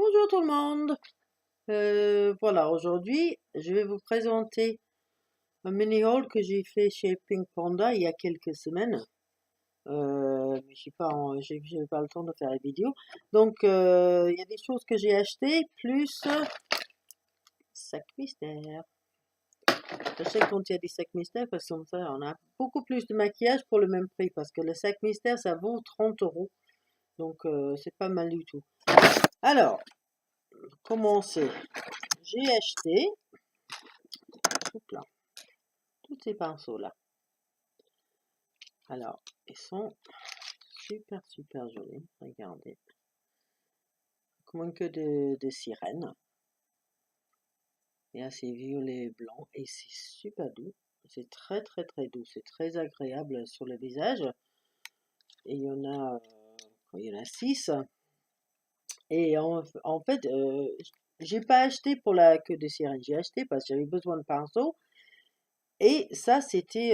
Bonjour tout le monde. Voilà, aujourd'hui, je vais vous présenter un mini haul que j'ai fait chez Pink Panda il y a quelques semaines. Mais j'ai pas le temps de faire les vidéos. Donc, il y a des choses que j'ai achetées, plus sac mystère. J'achète quand il y a des sacs mystères parce que comme ça, on a beaucoup plus de maquillage pour le même prix. Parce que le sac mystère, ça vaut 30 euros. Donc, c'est pas mal du tout. Alors, commencer. J'ai acheté hop là, tous ces pinceaux-là. Alors, ils sont super jolis. Regardez. Comme que de sirène. Et assez violet et blanc. Et c'est super doux. C'est très doux. C'est très agréable sur le visage. Et il y en a 6. Et en fait, j'ai pas acheté pour la queue de sirène. J'ai acheté parce que j'avais besoin de pinceaux. Et ça, c'était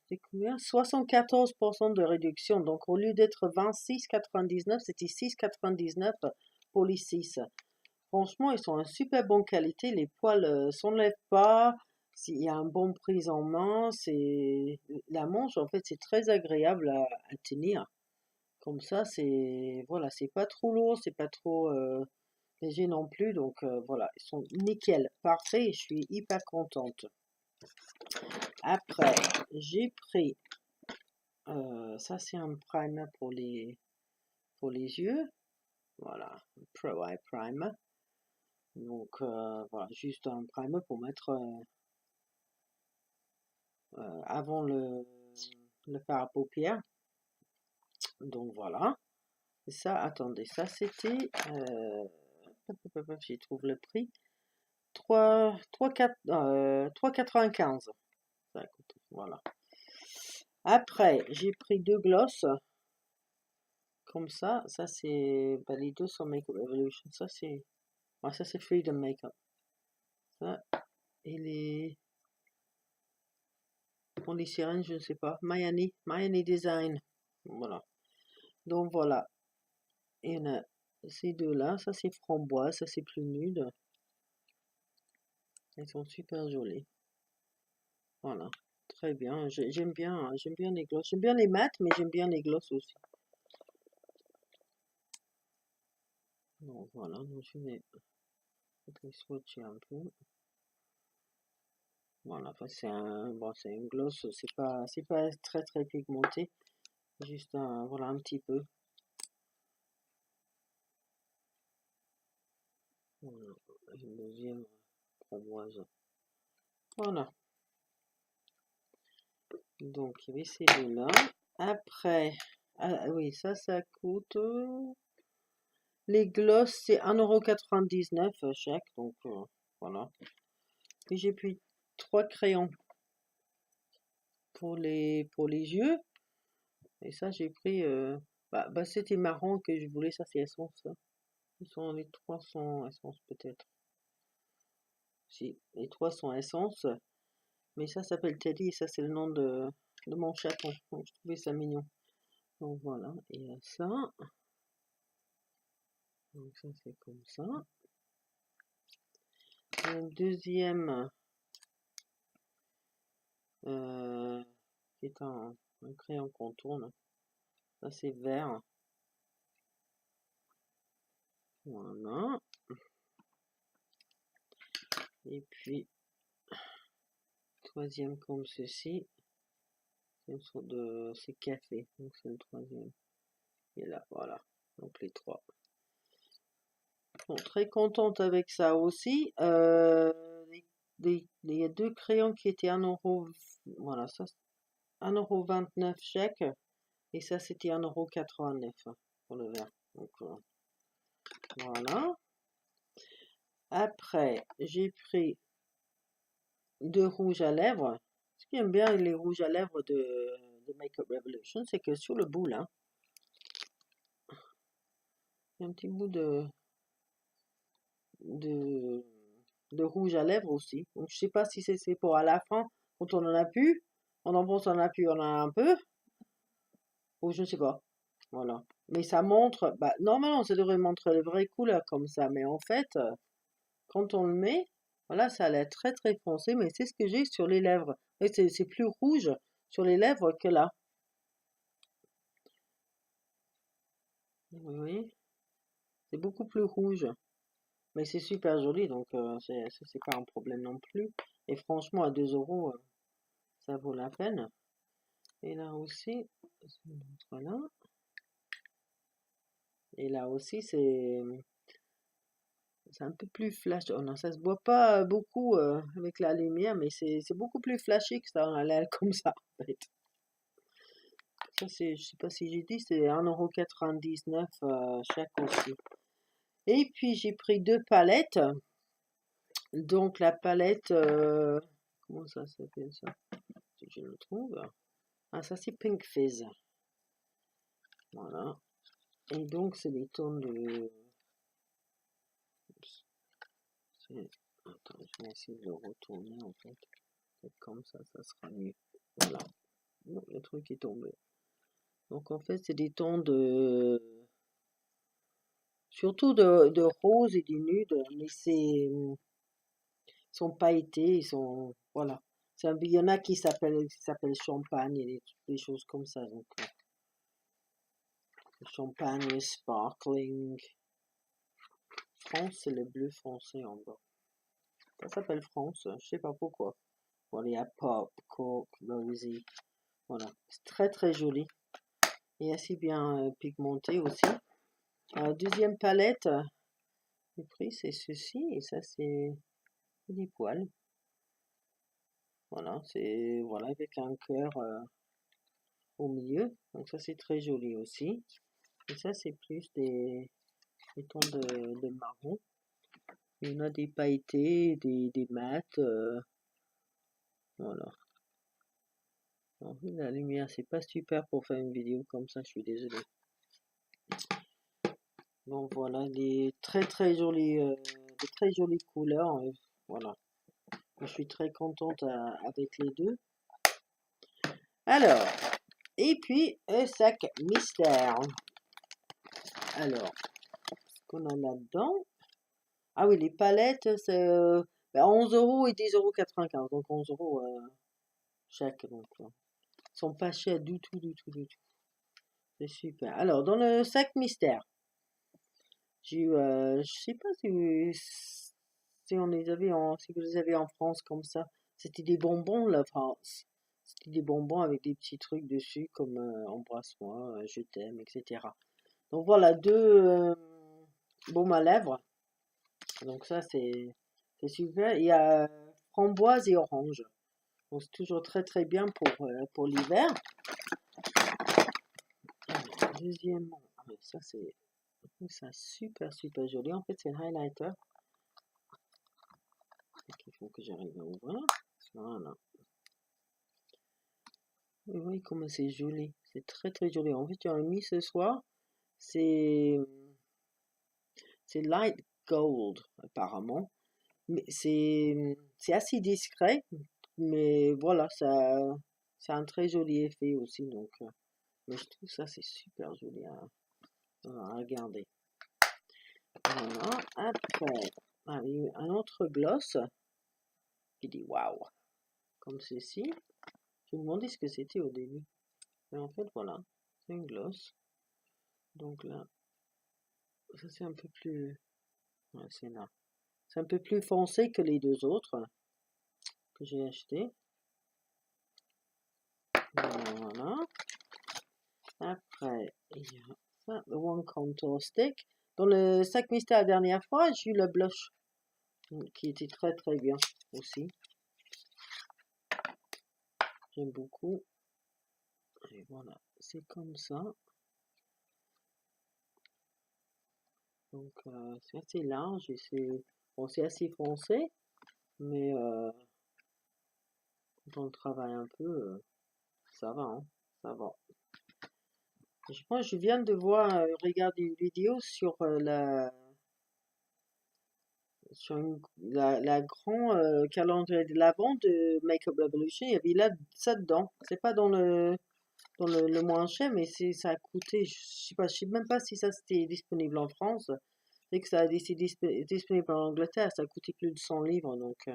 c'est combien? 74% de réduction. Donc, au lieu d'être 26,99, c'était 6,99 pour les 6. Franchement, ils sont en super bonne qualité. Les poils s'enlèvent pas. Il y a un bon prise en main. La manche, en fait, c'est très agréable à tenir. Comme ça, voilà, c'est pas trop lourd, c'est pas trop léger non plus. Donc, voilà, ils sont nickel, parfait. Je suis hyper contente. Après, j'ai pris, ça c'est un primer pour les yeux, voilà, Pro Eye Primer. Donc voilà, juste un primer pour mettre avant le fard à paupières. Donc voilà. Et ça, attendez, ça c'était, j'y trouve le prix, 3,95. Ça coûte, voilà. Après, j'ai pris 2 glosses. Comme ça c'est, bah, les deux sont Makeup Revolution. Ça c'est Freedom Makeup. Ça, et les sirènes, je ne sais pas. Miami Design. Voilà. Donc voilà. Et on a ces deux-là. Ça c'est framboise. Ça c'est plus nude. Elles sont super jolies. Voilà. Très bien. J'aime bien les glosses. J'aime bien les mats, mais j'aime bien les glosses aussi. Donc voilà. Donc je vais swatcher un peu. Voilà, enfin, c'est une gloss, c'est pas très pigmenté, juste voilà, un petit peu. Voilà, une deuxième framboise. Voilà, donc il y avait ces deux-là. Après, ah oui, ça coûte, les gloss, c'est 1,99 € chaque, donc voilà. Et j'ai pris 3 crayons pour les yeux, et ça j'ai pris, c'était marron que je voulais, ça c'est essence, ça. Ils sont les 300 essences peut-être. Si, les 300 essences. Mais ça s'appelle Teddy et ça c'est le nom de mon chaton. Donc je trouvais ça mignon. Donc voilà. Et ça. Donc ça c'est comme ça. Un deuxième qui est un crayon contourne. Ça c'est vert. Voilà. Et puis troisième comme ceci. C'est une sorte de. C'est café. Donc c'est le troisième. Et là, voilà. Donc les trois. Bon, très contente avec ça aussi. Il y a 2 crayons qui étaient 1 €. Voilà, ça 1,29 € chaque. Et ça c'était 1,89 € pour le vert. Donc voilà. Après, j'ai pris 2 rouges à lèvres. Ce qui aime bien les rouges à lèvres de Makeup Revolution, c'est que sur le bout là, il y a un petit bout de, de rouge à lèvres aussi. Donc je sais pas si c'est pour à la fin, quand on en a plus, on en pense on en a plus, on en a un peu, ou je ne sais pas. Voilà. Mais ça montre, bah, normalement, ça devrait montrer les vraies couleurs comme ça. Mais en fait, quand on le met, voilà, ça a l'air très très foncé. Mais c'est ce que j'ai sur les lèvres. Et c'est plus rouge sur les lèvres que là. Vous voyez? C'est beaucoup plus rouge. Mais c'est super joli, donc c'est pas un problème non plus. Et franchement, à 2 euros, ça vaut la peine. Et là aussi, voilà. Et là aussi, c'est un peu plus flash. Oh non, ça se voit pas beaucoup avec la lumière, mais c'est beaucoup plus flashy que ça. On a l'air comme ça, en fait. Ça, c'est, je sais pas si j'ai dit, c'est 1,99 € chaque aussi. Et puis, j'ai pris 2 palettes. Donc, la palette, comment ça s'appelle ça? Si je le trouve. Ah, ça, c'est Pink Fizz. Voilà. Et donc, c'est des tons de... Attends, je vais essayer de le retourner, en fait. Peut-être comme ça sera mieux. Voilà. Non, le truc est tombé. Donc, en fait, c'est des tons de... Surtout de rose et du nude, mais ils sont pailletés, ils sont... Voilà. Il y en a qui s'appellent champagne et des choses comme ça. Donc, champagne, sparkling. France, c'est le bleu foncé en bas. Ça s'appelle France, je sais pas pourquoi. Voilà, il y a Pop, Coke, Rosy. Voilà, c'est très très joli. Et assez bien pigmenté aussi. Deuxième palette, le prix c'est ceci, et ça c'est des poils. Voilà, c'est voilà avec un cœur au milieu. Donc ça c'est très joli aussi. Et ça c'est plus des tons de marron. Il y en a des pailletés, des mats. Voilà. Bon, la lumière, c'est pas super pour faire une vidéo comme ça, je suis désolé. Donc voilà, des très très jolies, de très jolies couleurs. Voilà, je suis très contente avec les deux. Alors, et puis un sac mystère. Alors, ce qu'on a là-dedans. Ah oui, les palettes, c'est 11 € et 10,95 €. Donc 11 € chaque. Donc, ils sont pas chers du tout, du tout, du tout. C'est super. Alors, dans le sac mystère, j'ai eu, je sais pas si on les avait si vous les avez en France comme ça. C'était des bonbons, la France. C'était des bonbons avec des petits trucs dessus comme embrasse-moi, je t'aime, etc. Donc voilà, deux baumes à lèvres. Donc ça, c'est super. Il y a framboise et orange. Donc c'est toujours très très bien pour l'hiver. Deuxièmement, ça c'est super super joli. En fait, c'est un highlighter. Il faut que j'arrive à ouvrir. Voilà. Vous voyez comment c'est joli. C'est très très joli. En fait, j'ai mis ce soir. C'est light gold apparemment. Mais c'est assez discret. Mais voilà, ça a un très joli effet aussi. Donc, mais je trouve ça c'est super joli à regarder. Voilà. Après, il y a un autre gloss qui dit waouh, comme ceci. Je me demandais ce que c'était au début. Mais en fait, voilà, c'est une gloss. Donc là, ça c'est un peu plus... Ouais, c'est là. C'est un peu plus foncé que les deux autres que j'ai achetés. Voilà. Après, il y a ça, le One Contour Stick. Dans le sac mystère la dernière fois, j'ai eu le blush qui était très très bien aussi. J'aime beaucoup. Et voilà, c'est comme ça. Donc c'est assez large et c'est assez foncé, mais quand on le travaille un peu, ça va, hein, ça va. Je viens de regarder une vidéo sur la grand calendrier de l'Avent de Makeup Revolution. Il y avait là ça dedans. C'est pas dans le dans le moins cher, mais ça a coûté, je sais même pas si ça c'était disponible en France. C'est que ça a été disponible en Angleterre, ça a coûté plus de 100 livres, donc,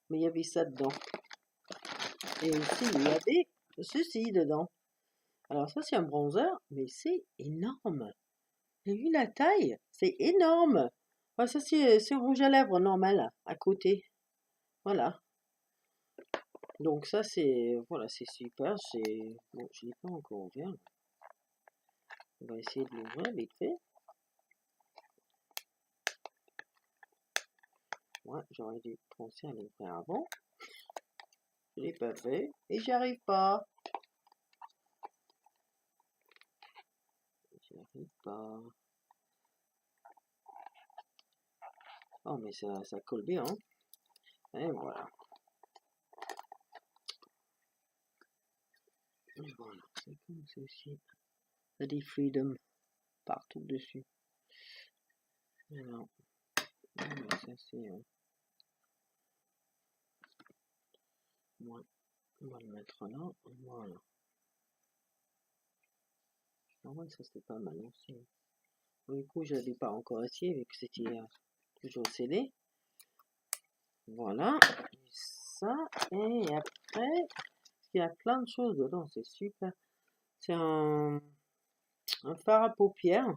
mais il y avait ça dedans. Et aussi, il y avait ceci dedans. Alors ça, c'est un bronzer, mais c'est énorme. J'ai vu la taille, c'est énorme. Ouais, ça, c'est un rouge à lèvres normal, à côté. Voilà. Donc ça, c'est, voilà, c'est super. C'est, bon, je l'ai pas encore ouvert. On va essayer de l'ouvrir vite fait. Ouais, j'aurais dû penser à l'ouvrir avant. Je l'ai pas fait et j'y arrive pas. J'y arrive pas. Oh, mais ça colle bien, hein. Et voilà. Et voilà, c'est comme ceci. Il y a des freedom partout dessus. Alors, ça c'est... on va le mettre là. Voilà. Ah ouais, ça c'est pas mal aussi. Du coup, je l'avais pas encore essayé vu que c'était toujours scellé. Voilà. Ça. Et après, il y a plein de choses dedans. C'est super. C'est un fard à paupières.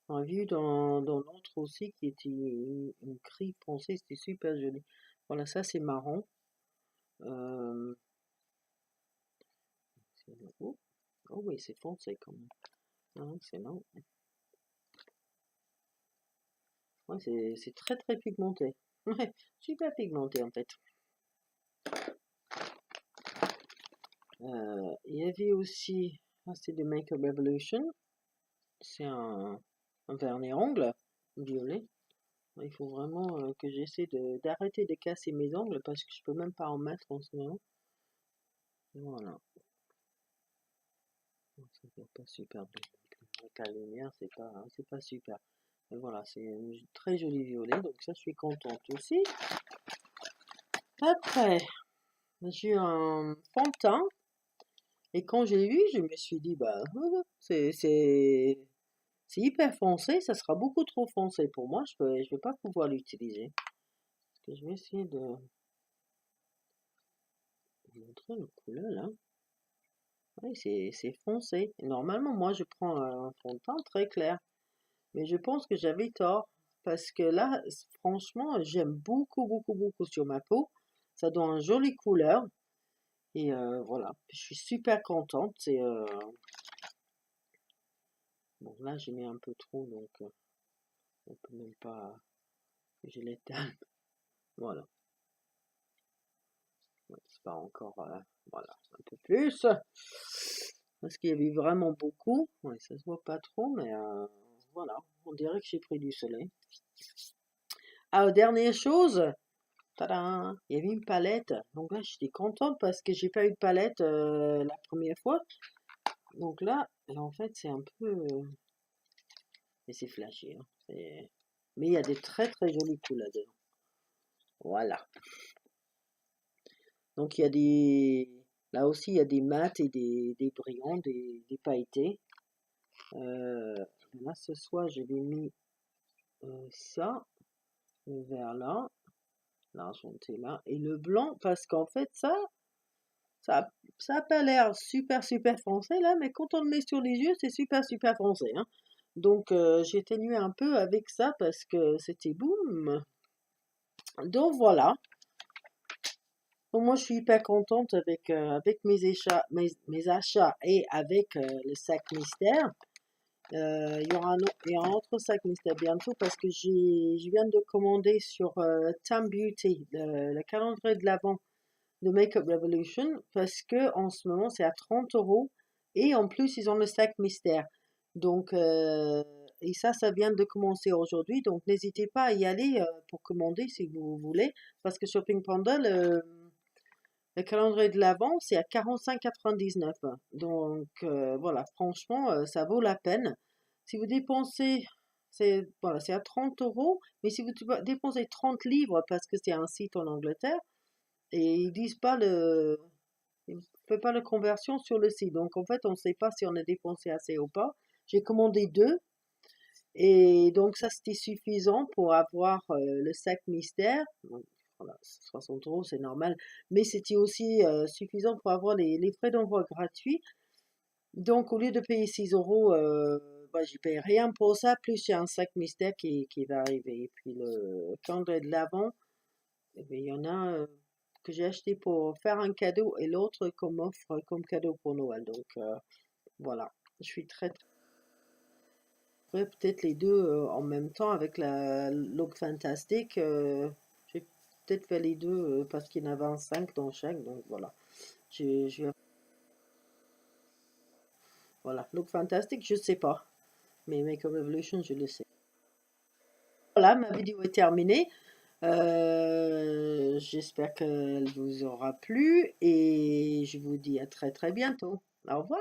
On a vu dans l'autre aussi qui était une gris foncé. C'était super joli. Voilà, ça c'est marron. Euh, oh, oh oui, c'est foncé quand même. Ah, excellent. Ouais, c'est très très pigmenté. Ouais, super pigmenté en fait. Il y avait aussi, c'est de Makeup Revolution. C'est un vernis ongle violet. Il faut vraiment que j'essaie d'arrêter de casser mes ongles parce que je peux même pas en mettre en ce moment. Voilà. Ça fait pas super bien. Avec la lumière, c'est pas super. Mais voilà, c'est un très joli violet, donc ça je suis contente aussi. Après, j'ai un fond de teint. Et quand j'ai vu, je me suis dit, bah, c'est hyper foncé, ça sera beaucoup trop foncé pour moi, je vais pas pouvoir l'utiliser. Je vais essayer de vous montrer le couleur là. Oui, c'est foncé. Et normalement, moi, je prends un fond de teint très clair. Mais je pense que j'avais tort. Parce que là, franchement, j'aime beaucoup, beaucoup, beaucoup sur ma peau. Ça donne une jolie couleur. Et voilà, je suis super contente. Bon, là, j'ai mis un peu trop, donc on peut même pas... Je l'éteins. Voilà. Ouais, c'est pas encore... voilà, un peu plus. Parce qu'il y avait vraiment beaucoup. Ouais, ça se voit pas trop, mais voilà. On dirait que j'ai pris du soleil. Ah, dernière chose. Tadam! Il y avait une palette. Donc là, j'étais contente parce que j'ai pas eu de palette la première fois. Donc là, en fait, c'est un peu... mais c'est flashy, hein. Mais il y a des très très jolies couleurs dedans. Voilà. Donc il y a des... Là aussi, il y a des mats et des brillants, des pailletés. Là, ce soir, j'avais mis ça, le vert là, l'argenté là, et le blanc, parce qu'en fait, ça, ça a pas l'air super super foncé là, mais quand on le met sur les yeux, c'est super super foncé, hein. Donc j'ai ténué un peu avec ça parce que c'était boum. Donc voilà. Donc, moi je suis hyper contente avec mes achats et avec le sac mystère. Il y aura un autre sac mystère bientôt parce que je viens de commander sur Time Beauty le calendrier de l'Avent de Makeup Revolution parce que en ce moment c'est à 30 € et en plus ils ont le sac mystère. Donc, et ça vient de commencer aujourd'hui. Donc n'hésitez pas à y aller pour commander si vous voulez parce que Shopping Panda, le calendrier de l'Avent, c'est à 45,99. Donc voilà, franchement, ça vaut la peine. Si vous dépensez, c'est voilà, c'est à 30 €, mais si vous dépensez 30 livres parce que c'est un site en Angleterre, et ils disent pas Il ne fait pas la conversion sur le site. Donc en fait, on ne sait pas si on a dépensé assez ou pas. J'ai commandé deux. Et donc ça, c'était suffisant pour avoir le sac mystère. Donc, voilà, 60 euros, c'est normal. Mais c'était aussi suffisant pour avoir les frais d'envoi gratuits. Donc au lieu de payer 6 euros, bah, j'y paye rien pour ça. Plus il y a un sac mystère qui va arriver. Et puis le calendrier de l'Avent, eh bien, il y en a que j'ai acheté pour faire un cadeau et l'autre comme offre comme cadeau pour Noël. Donc voilà, je suis très. Ouais, peut-être les deux en même temps avec la Look Fantastic. J'ai peut-être fait les deux parce qu'il y en avait un 5 dans chaque. Donc voilà. Voilà. Look Fantastic, je sais pas. Mais Make a Revolution, je le sais. Voilà, ma vidéo est terminée. J'espère qu'elle vous aura plu et je vous dis à très très bientôt. Au revoir.